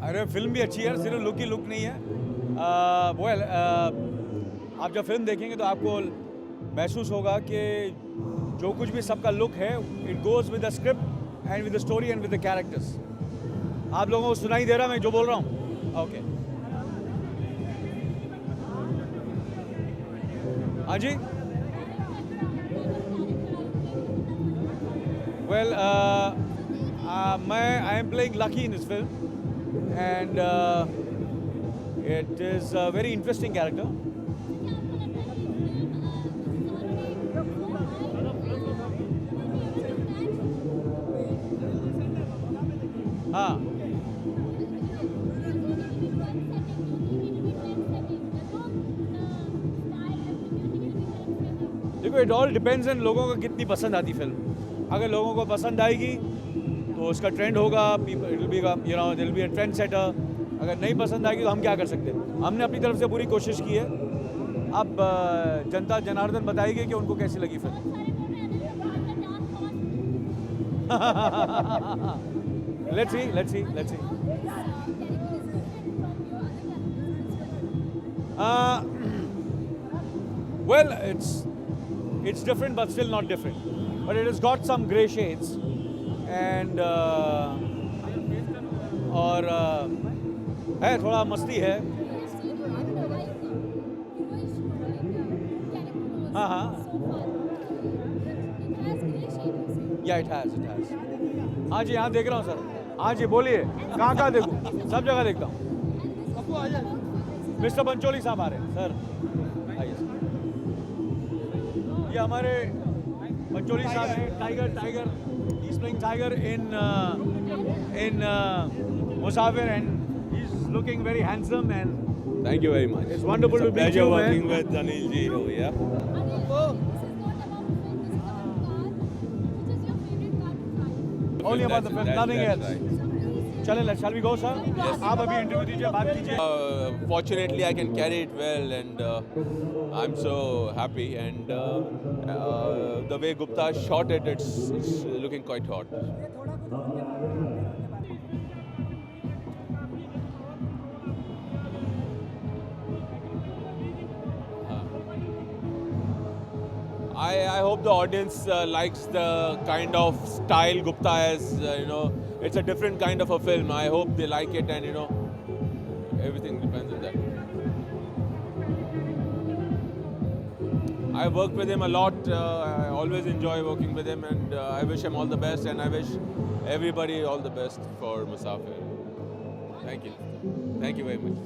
अरे फिल्म भी अच्छी है, सिर्फ लुक ही लुक नहीं है। आप जब फिल्म देखेंगे तो आपको महसूस होगा कि जो कुछ भी सबका लुक है, it goes with the script and with the story and with the characters. आप लोगों को सुनाई दे रहा मैं जो बोल रहा हूँ? ओके। हाँ जी। Well, I am playing Lucky in this film and it is a very interesting character. हाँ, देखो it all depends on लोगों को कितनी पसंद आती फिल्म। अगर लोगों को पसंद आएगी तो उसका ट्रेंड होगा, it will be, you know, there will be a trendsetter. अगर नहीं पसंद आएगी तो हम क्या कर सकते हैं? हमने अपनी तरफ से पूरी कोशिश की है। अब जनता जनार्दन बताएगी कि उनको कैसी लगी film. Let's see. Well, it's different but still not different. But it has got some grey shades and और है थोड़ा मस्ती है। हाँ, या इट हैज़। हाँ जी, यहाँ देख रहा हूँ सर। हाँ जी, बोलिए, कहाँ देखूँ? सब जगह देखता हूँ। मिस्टर पंचोली साहब आ रहे हैं सर, आइए। ये हमारे पंचोली साहब हैं। Tiger he is playing tiger in Musafir, and he's looking very handsome and thank you very much. It's wonderful to meet you. Working with Anil ji over here. Only about the film, nothing else. Right. Shall we go, sir? Yes. आप अभी interview दीजिए, बात कीजिए। Fortunately, I can carry it well, and I'm so happy. And the way Gupta shot it, it's looking quite hot. I hope the audience likes the kind of style Gupta has. It's a different kind of a film. I hope they like it, and everything depends on that. I worked with him a lot. I always enjoy working with him, and I wish him all the best, and I wish everybody all the best for Musafir. Thank you very much.